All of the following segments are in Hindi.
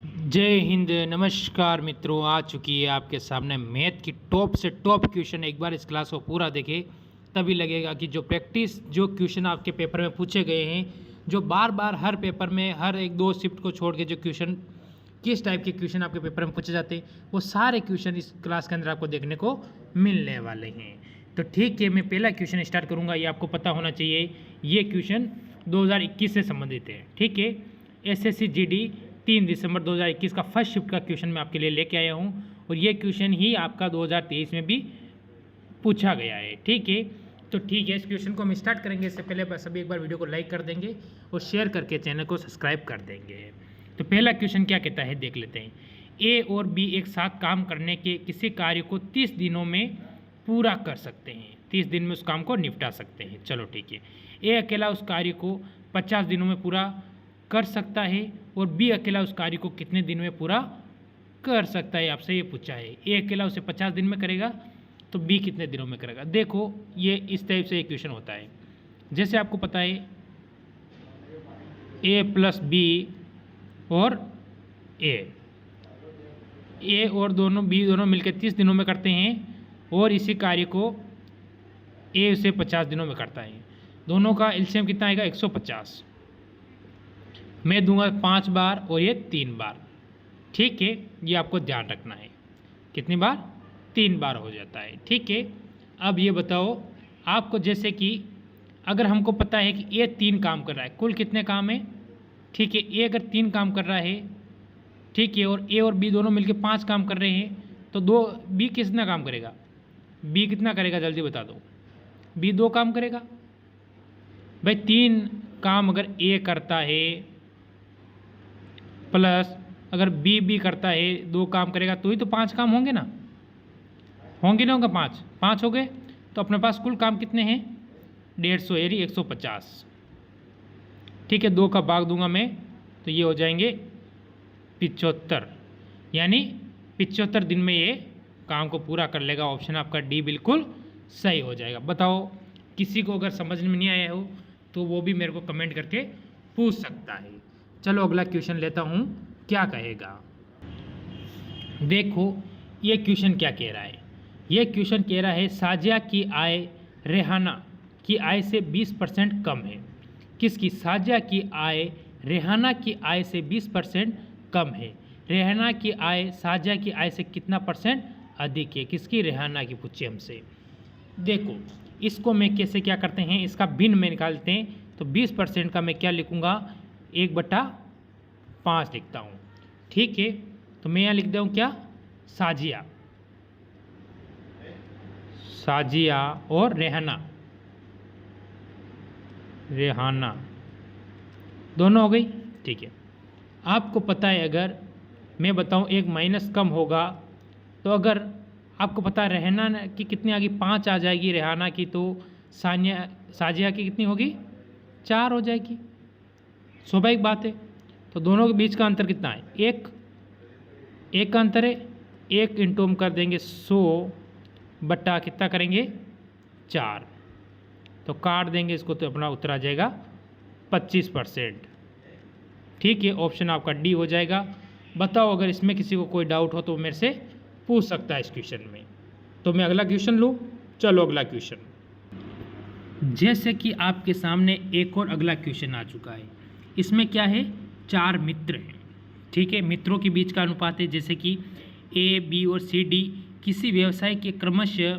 जय हिंद। नमस्कार मित्रों, आ चुकी है आपके सामने मैथ की टॉप से टॉप क्वेश्चन। एक बार इस क्लास को पूरा देखें तभी लगेगा कि जो प्रैक्टिस जो क्वेश्चन आपके पेपर में पूछे गए हैं, जो बार बार हर पेपर में हर एक दो शिफ्ट को छोड़ के जो क्वेश्चन किस टाइप के क्वेश्चन आपके पेपर में पूछे जाते हैं, वो सारे क्वेश्चन इस क्लास के अंदर आपको देखने को मिलने वाले हैं। तो ठीक है, मैं पहला क्वेश्चन स्टार्ट करूँगा। ये आपको पता होना चाहिए, ये क्वेश्चन 2021 से संबंधित है। ठीक है, एसएससी जीडी 3 दिसंबर 2021 का फर्स्ट शिफ्ट का क्वेश्चन मैं आपके लिए लेके आया हूँ, और ये क्वेश्चन ही आपका 2023 में भी पूछा गया है। ठीक है, तो ठीक है, इस क्वेश्चन को हम स्टार्ट करेंगे। इससे पहले बस अभी एक बार वीडियो को लाइक कर देंगे और शेयर करके चैनल को सब्सक्राइब कर देंगे। तो पहला क्वेश्चन क्या कहता है, देख लेते हैं। ए और बी एक साथ काम करने के किसी कार्य को 30 दिनों में पूरा कर सकते हैं। 30 दिन में उस काम को निपटा सकते हैं। चलो ठीक है, ए अकेला उस कार्य को 50 दिनों में पूरा कर सकता है, और बी अकेला उस कार्य को कितने दिन में पूरा कर सकता है, आपसे ये पूछा है। ए अकेला उसे 50 दिन में करेगा, तो बी कितने दिनों में करेगा। देखो, ये इस टाइप से एक क्वेश्चन होता है। जैसे आपको पता है, ए प्लस बी और ए और दोनों बी दोनों मिलकर 30 दिनों में करते हैं, और इसी कार्य को ए उसे 50 दिनों में करता है। दोनों का एलसीएम कितना आएगा, 150। मैं दूंगा 5 बार और ये 3 बार। ठीक है, ये आपको ध्यान रखना है। कितनी बार, 3 बार हो जाता है। ठीक है, अब ये बताओ आपको, जैसे कि अगर हमको पता है कि ये 3 काम कर रहा है, कुल कितने काम है। ठीक है, ए अगर 3 काम कर रहा है, ठीक है, और ए और बी दोनों मिलकर 5 काम कर रहे हैं, तो बी कितना काम करेगा, बी कितना करेगा, जल्दी बता दो। बी 2 काम करेगा भाई। 3 काम अगर ए करता है, प्लस अगर बी करता है 2 काम करेगा, तो ही तो 5 काम होंगे ना, होंगे ना, होगा 5 हो गए। तो अपने पास कुल काम कितने हैं, 150 यानी 150। ठीक है, 2 का भाग दूंगा मैं, तो ये हो जाएंगे 75, यानी 75 दिन में ये काम को पूरा कर लेगा। ऑप्शन आपका डी बिल्कुल सही हो जाएगा। बताओ, किसी को अगर समझ में नहीं आया हो तो वो भी मेरे को कमेंट करके पूछ सकता है। चलो अगला क्वेश्चन लेता हूँ, क्या कहेगा। देखो, ये क्वेश्चन क्या कह रहा है। ये क्वेश्चन कह रहा है, साजिया की आय रेहाना की आय से 20% कम है। किसकी, साजिया की आय रेहाना की आय से 20% कम है। रेहाना की आय साजिया की आय से कितना परसेंट अधिक है। किसकी, रेहाना की पूछे हमसे। देखो, इसको मैं कैसे क्या करते हैं, इसका भिन्न में निकालते हैं। तो 20% का मैं क्या लिखूँगा, 1/5 लिखता हूँ। ठीक है, तो मैं यहाँ लिख दूँ क्या, साजिया, साजिया और रेहाना, रेहाना दोनों हो गई। ठीक है, आपको पता है, अगर मैं बताऊँ एक माइनस कम होगा, तो अगर आपको पता है रेहाना की कितनी आ गई, 5 आ जाएगी रेहाना की, तो साजिया की कितनी होगी, 4 हो जाएगी। स्वाभाविक बात है। तो दोनों के बीच का अंतर कितना है, 1 का अंतर है। 1 इंटू हम कर देंगे 100 बट्टा कितना करेंगे, 4, तो काट देंगे इसको, तो अपना उत्तर आ जाएगा 25%। ठीक है, ऑप्शन आपका डी हो जाएगा। बताओ, अगर इसमें किसी को कोई डाउट हो तो मेरे से पूछ सकता है इस क्वेश्चन में। तो मैं अगला क्वेश्चन लूँ। चलो अगला क्वेश्चन। जैसे कि आपके सामने एक और अगला क्वेश्चन आ चुका है। इसमें क्या है, 4 मित्र हैं। ठीक है, मित्रों के बीच का अनुपात है। जैसे कि ए, बी और सी, डी किसी व्यवसाय के क्रमशः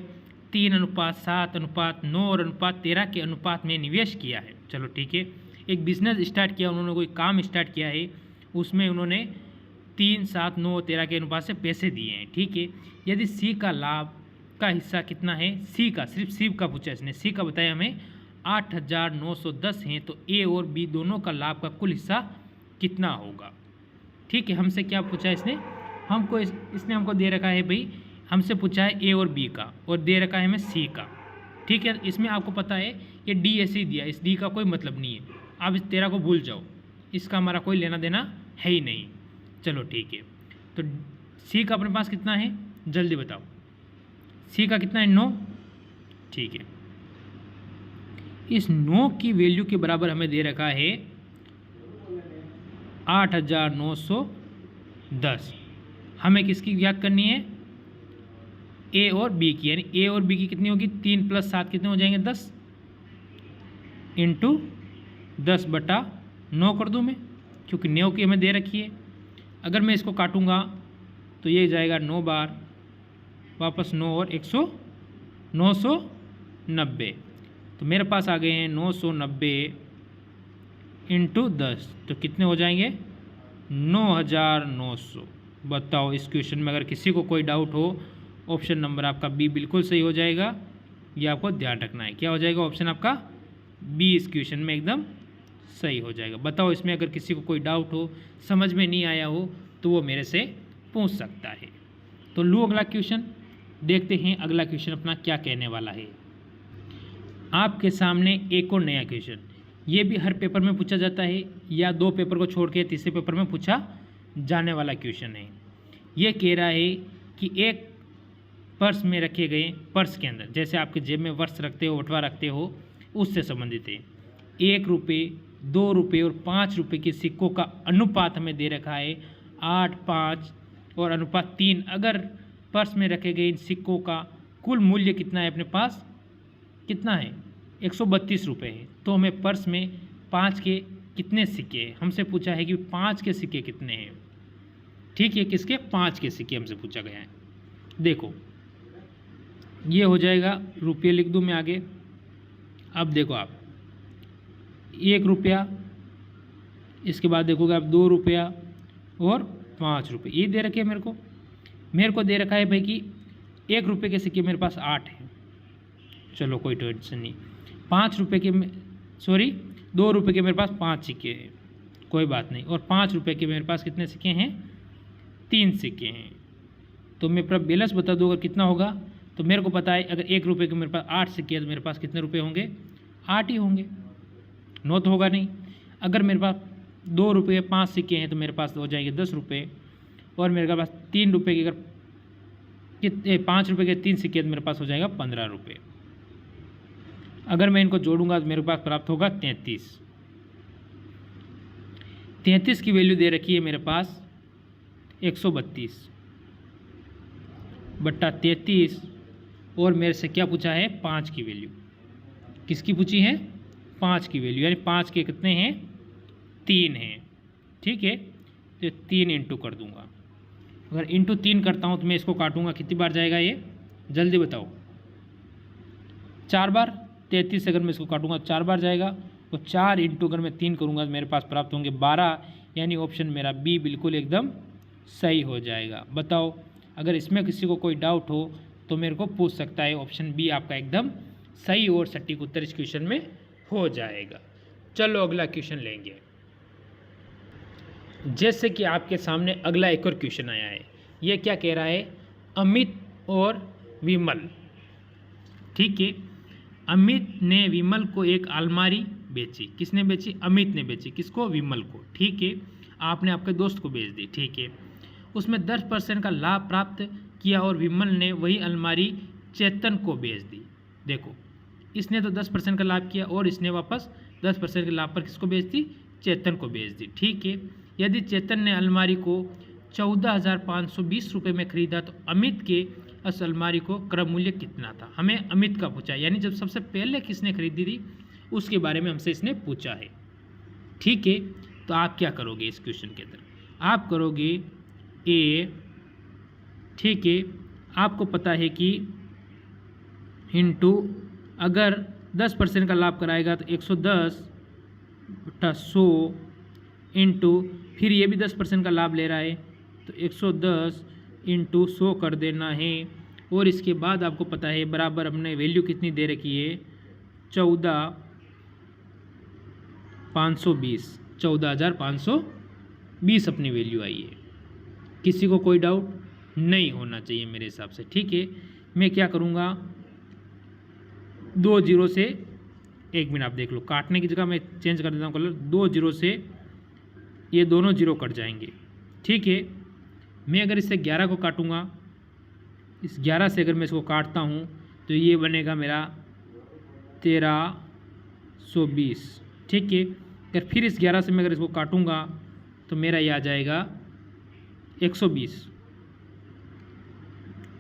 3:7:9 और 13 के अनुपात में निवेश किया है। चलो ठीक है, एक बिजनेस स्टार्ट किया उन्होंने, कोई काम स्टार्ट किया है, उसमें उन्होंने 3, 7, 9, 13 के अनुपात से पैसे दिए हैं। ठीक है, यदि सी का लाभ का हिस्सा कितना है, सी का, सिर्फ सी का पूछा इसने, सी का बताया हमें 8,910 हैं, तो ए और बी दोनों का लाभ का कुल हिस्सा कितना होगा। ठीक है, हमसे क्या पूछा इसने, इसने हमको दे रखा है भाई, हमसे पूछा है ए और बी का, और दे रखा है हमें सी का। ठीक है, इसमें आपको पता है ये डी ऐसे ही दिया, इस डी का कोई मतलब नहीं है। आप इस 13 को भूल जाओ, इसका हमारा कोई लेना देना है ही नहीं। चलो ठीक है, तो सी का अपने पास कितना है, जल्दी बताओ। सी का कितना है, 9। ठीक है, इस 9 की वैल्यू के बराबर हमें दे रखा है 8,910। 10। हमें किसकी याद करनी है? ए और बी की, यानी ए और बी की कितनी होगी? 3 + 7 कितने हो जाएंगे? 10 इंटू 10/9 कर दूँ मैं, क्योंकि 9 की हमें दे रखी है। अगर मैं इसको काटूंगा तो ये जाएगा 9 बार, वापस 9 और 990। तो मेरे पास आ गए हैं 990 इंटू 10, तो कितने हो जाएंगे? 9900। बताओ इस क्वेश्चन में अगर किसी को कोई डाउट हो, ऑप्शन नंबर आपका बी बिल्कुल सही हो जाएगा। ये आपको ध्यान रखना है। क्या हो जाएगा? ऑप्शन आपका बी इस क्वेश्चन में एकदम सही हो जाएगा। बताओ इसमें अगर किसी को कोई डाउट हो, समझ में नहीं आया हो, तो वो मेरे से पूछ सकता है। तो लो अगला क्वेश्चन, देखते हैं अगला क्वेश्चन अपना क्या कहने वाला है। आपके सामने एक और नया क्वेश्चन, ये भी हर पेपर में पूछा जाता है या 2 पेपर को छोड़ के तीसरे पेपर में पूछा जाने वाला क्वेश्चन है। ये कह रहा है कि एक पर्स में रखे गए, पर्स के अंदर जैसे आपके जेब में पर्स रखते हो, बटवा रखते हो, उससे संबंधित है। 1 रुपये, 2 रुपये और 5 रुपये के सिक्कों का अनुपात हमें दे रखा है 8, 5 और अनुपात 3। अगर पर्स में रखे गए इन सिक्कों का कुल मूल्य कितना है अपने पास? कितना है? 132 रुपये है। तो हमें पर्स में 5 के कितने सिक्के हैं? हमसे पूछा है कि 5 के सिक्के कितने हैं। ठीक है, किसके? 5 के सिक्के हमसे पूछा गया है। देखो ये हो जाएगा, रुपये लिख दूँ मैं आगे। अब देखो आप 1 रुपया, इसके बाद देखोगे आप 2 रुपया और 5 रुपये, ये दे रखे हैं मेरे को दे रखा है भाई कि 1 रुपये के सिक्के मेरे पास 8 हैं। चलो कोई टेंशन नहीं। 5 रुपये के, सॉरी 2 रुपये के मेरे पास 5 सिक्के हैं, कोई बात नहीं। और 5 रुपये के मेरे पास कितने सिक्के हैं? 3 सिक्के हैं। तो मैं पूरा बैलेंस बता दूँ अगर कितना होगा। तो मेरे को पता है अगर 1 रुपये के मेरे पास 8 सिक्के हैं तो मेरे पास कितने रुपये होंगे? 8 ही होंगे, 9 तो होगा नहीं। अगर मेरे पास 2 रुपये 5 सिक्के हैं तो मेरे पास हो जाएंगे 10 रुपये। और मेरे पास 3 रुपये के, अगर 5 रुपये के 3 सिक्के हैं तो मेरे पास हो जाएगा 15 रुपये। अगर मैं इनको जोड़ूंगा तो मेरे पास प्राप्त होगा 33। 33 की वैल्यू दे रखी है मेरे पास 132/33। और मेरे से क्या पूछा है? 5 की वैल्यू। किसकी पूछी है? 5 की वैल्यू, यानी 5 के कितने हैं? 3 हैं। ठीक है, तो 3 इंटू कर दूंगा। अगर इंटू 3 करता हूँ तो मैं इसको काटूंगा, कितनी बार जाएगा ये? जल्दी बताओ। 4 बार। 33 अगर मैं इसको काटूंगा 4 बार जाएगा। तो 4 इंटू अगर मैं 3 करूँगा तो मेरे पास प्राप्त होंगे 12, यानी ऑप्शन मेरा बी बिल्कुल एकदम सही हो जाएगा। बताओ अगर इसमें किसी को कोई डाउट हो तो मेरे को पूछ सकता है। ऑप्शन बी आपका एकदम सही और सटीक उत्तर इस क्वेश्चन में हो जाएगा। चलो अगला क्वेश्चन लेंगे। जैसे कि आपके सामने अगला एक और क्वेश्चन आया है। ये क्या कह रहा है? अमित और विमल। ठीक है, अमित ने विमल को एक अलमारी बेची। किसने बेची? अमित ने बेची। किसको? विमल को। ठीक है, आपने आपके दोस्त को बेच दी। ठीक है, उसमें 10% का लाभ प्राप्त किया और विमल ने वही अलमारी चेतन को बेच दी। देखो इसने तो 10% का लाभ किया और इसने वापस 10% के लाभ पर किसको बेच दी? चेतन को बेच दी। ठीक है, यदि चेतन ने अलमारी को 14,520 रुपये में खरीदा तो अमित के उस अलमारी को क्रय मूल्य कितना था? हमें अमित का पूछा, यानी जब सबसे पहले किसने खरीदी थी उसके बारे में हमसे इसने पूछा है। ठीक है, तो आप क्या करोगे इस क्वेश्चन के अंदर? आप करोगे ए, ठीक है, आपको पता है कि इंटू, अगर 10% का लाभ कराएगा तो 110/100 इंटू, फिर ये भी 10% का लाभ ले रहा है तो 110 इंटू 100 कर देना है। और इसके बाद आपको पता है बराबर हमने वैल्यू कितनी दे रखी है? 14,520 अपनी वैल्यू आई है। किसी को कोई डाउट नहीं होना चाहिए मेरे हिसाब से। ठीक है, मैं क्या करूँगा, 2 जीरो से, 1 मिनट आप देख लो, काटने की जगह मैं चेंज कर देता हूँ कलर। 2 जीरो से ये दोनों जीरो कट जाएंगे। ठीक है, मैं अगर इससे 11 को काटूँगा, इस 11 से अगर मैं इसको काटता हूँ तो ये बनेगा मेरा 1320। ठीक है, अगर फिर इस 11 से मैं अगर इसको काटूँगा तो मेरा ये आ जाएगा 120।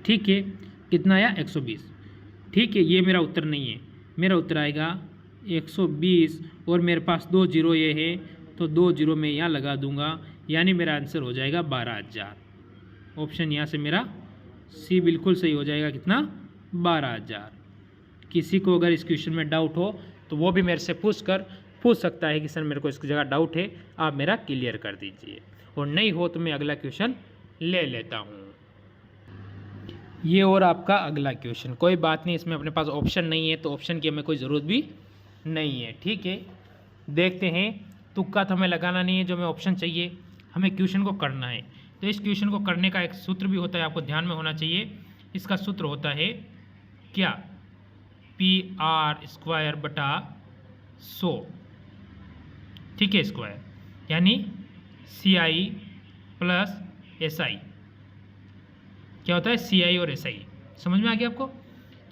ठीक है, कितना आया 120। ठीक है, ये मेरा उत्तर नहीं है, मेरा उत्तर आएगा 120 और मेरे पास 2 जीरो ये है तो 2 जीरो मैं यहाँ लगा दूंगा, यानी मेरा आंसर हो जाएगा 12,000। ऑप्शन यहाँ से मेरा सी बिल्कुल सही हो जाएगा। कितना? 12,000। किसी को अगर इस क्वेश्चन में डाउट हो तो वो भी मेरे से पूछ सकता है कि सर मेरे को इसकी जगह डाउट है, आप मेरा क्लियर कर दीजिए, और नहीं हो तो मैं अगला क्वेश्चन ले लेता हूँ। ये और आपका अगला क्वेश्चन, कोई बात नहीं, इसमें अपने पास ऑप्शन नहीं है तो ऑप्शन की हमें कोई ज़रूरत भी नहीं है। ठीक है, देखते हैं। तुक्का तो हमें लगाना नहीं है, जो हमें ऑप्शन चाहिए, हमें क्वेश्चन को करना है। तो इस क्वेश्चन को करने का एक सूत्र भी होता है, आपको ध्यान में होना चाहिए। इसका सूत्र होता है क्या? PR² बटा 100। ठीक है, स्क्वायर यानी CI प्लस SI। क्या होता है? CI और SI। समझ में आ गया आपको?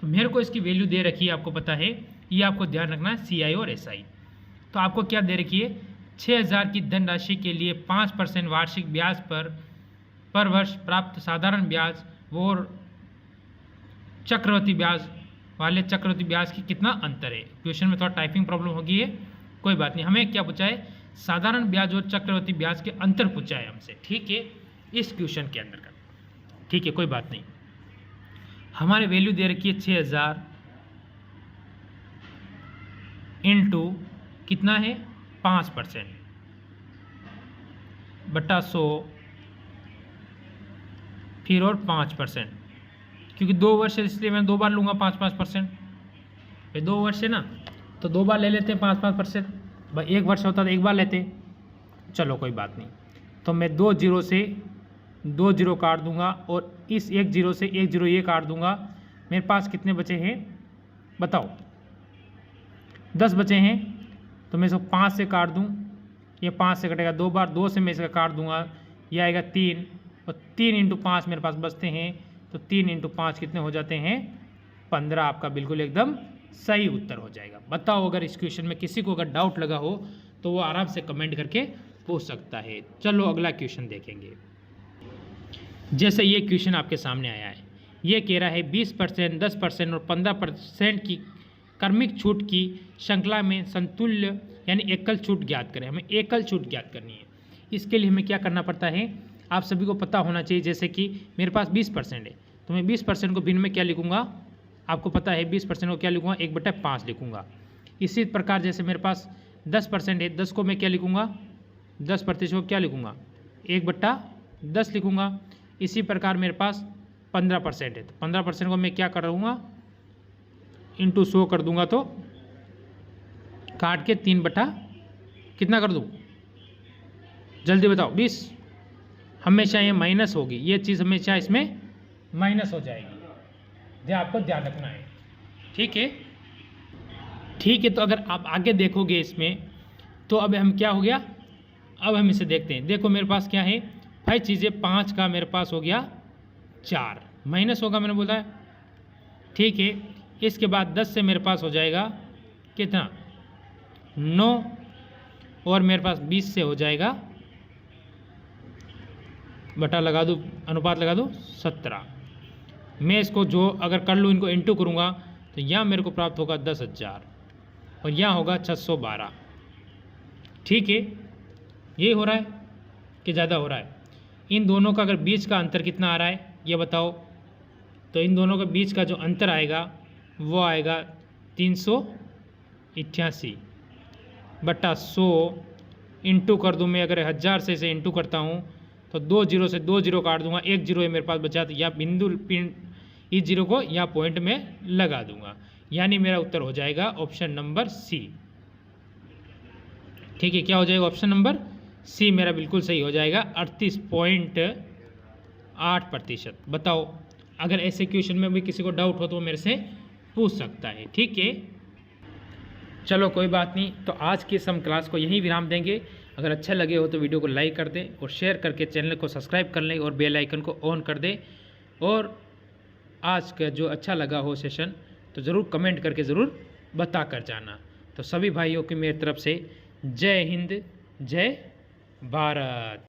तो मेरे को इसकी वैल्यू दे रखी है, आपको पता है, ये आपको ध्यान रखना है, CI और SI। तो आपको क्या दे रखी है? 6,000 की धनराशि के लिए 5% वार्षिक ब्याज पर वर्ष प्राप्त साधारण ब्याज और चक्रवृद्धि ब्याज वाले चक्रवृद्धि ब्याज की कितना अंतर है। क्वेश्चन में थोड़ा टाइपिंग प्रॉब्लम होगी है, कोई बात नहीं। हमें क्या पूछा है? साधारण ब्याज और चक्रवृद्धि ब्याज के अंतर पूछा है हमसे। ठीक है, इस क्वेश्चन के अंदर का। ठीक है, कोई बात नहीं। हमारे वैल्यू दे रखी है 6,000 इंटू कितना है? 5% बटा 100 फिर और 5%, क्योंकि 2 वर्ष है इसलिए मैं 2 बार लूँगा 5-5%। भाई 2 वर्ष है ना, तो 2 बार ले लेते हैं 5-5%। भाई 1 वर्ष होता तो 1 बार लेते। चलो कोई बात नहीं, तो मैं 2 जीरो से 2 जीरो काट दूंगा और इस 1 जीरो से 1 जीरो ये काट दूंगा। मेरे पास कितने बचे हैं बताओ? 10 बचे हैं, तो मैं इसको 5 से काट दूं, ये 5 से कटेगा 2 बार, 2 से मैं इसका काट दूंगा, ये आएगा 3, और 3 इंटू 5 मेरे पास बचते हैं, तो 3 इंटू 5 कितने हो जाते हैं? 15। आपका बिल्कुल एकदम सही उत्तर हो जाएगा। बताओ, अगर इस क्वेश्चन में किसी को अगर डाउट लगा हो तो वो आराम से कमेंट करके पूछ सकता है। चलो अगला क्वेश्चन देखेंगे। जैसे ये क्वेश्चन आपके सामने आया है, ये कह रहा है 20%, 10% और 15% की क्रमिक छूट की श्रृंखला में समतुल्य यानी एकल छूट ज्ञात करें। हमें एकल छूट ज्ञात करनी है। इसके लिए हमें क्या करना पड़ता है, आप सभी को पता होना चाहिए। जैसे कि मेरे पास 20% है, तो मैं 20% को भिन्न में क्या लिखूंगा? आपको पता है 20% को क्या लिखूंगा? 1/5 लिखूंगा। इसी प्रकार जैसे मेरे पास 10% है, 10 को मैं क्या लिखूंगा? 10% को क्या लिखूंगा? 1/10 लिखूंगा। इसी प्रकार मेरे पास 15% है, तो 15% को मैं क्या करूँगा? इंटू 100 कर दूंगा, तो काट के 3 कितना कर दूँ? जल्दी बताओ। 20। हमेशा ये माइनस होगी, ये चीज़ हमेशा इसमें माइनस हो जाएगी, ये आपको ध्यान रखना है। ठीक है, ठीक है। तो अगर आप आगे देखोगे इसमें, तो अब हम क्या हो गया, अब हम इसे देखते हैं। देखो मेरे पास क्या है, 5 चीज़ें, 5 का मेरे पास हो गया 4, माइनस होगा मैंने बोला है। ठीक है, इसके बाद 10 से मेरे पास हो जाएगा कितना? 9, और मेरे पास 20 से हो जाएगा, बटा लगा दूँ, अनुपात लगा दूँ 17। मैं इसको जो अगर कर लूँ, इनको इंटू करूँगा, तो यहाँ मेरे को प्राप्त होगा 10,000 और यहाँ होगा 612। ठीक है, ये हो रहा है कि ज़्यादा हो रहा है? इन दोनों का अगर बीच का अंतर कितना आ रहा है ये बताओ। तो इन दोनों के बीच का जो अंतर आएगा वो आएगा 388 बटा 100 इंटू कर दूँ मैं। अगर 1000 से इसे इंटू करता हूँ तो 2 जीरो से 2 जीरो काट दूंगा, 1 जीरो मेरे पास बचा, तो या बिंदु इस जीरो को या पॉइंट में लगा दूंगा, यानी मेरा उत्तर हो जाएगा ऑप्शन नंबर सी। ठीक है, क्या हो जाएगा? ऑप्शन नंबर सी मेरा बिल्कुल सही हो जाएगा, 38.8%। बताओ, अगर ऐसे क्वेश्चन में भी किसी को डाउट हो तो वो मेरे से पूछ सकता है। ठीक है, चलो कोई बात नहीं। तो आज की इस हम क्लास को यहीं विराम देंगे। अगर अच्छा लगे हो तो वीडियो को लाइक कर दें और शेयर करके चैनल को सब्सक्राइब कर लें और बेल आइकन को ऑन कर दें। और आज का जो अच्छा लगा हो सेशन तो ज़रूर कमेंट करके ज़रूर बता कर जाना। तो सभी भाइयों की मेरी तरफ से जय हिंद, जय भारत।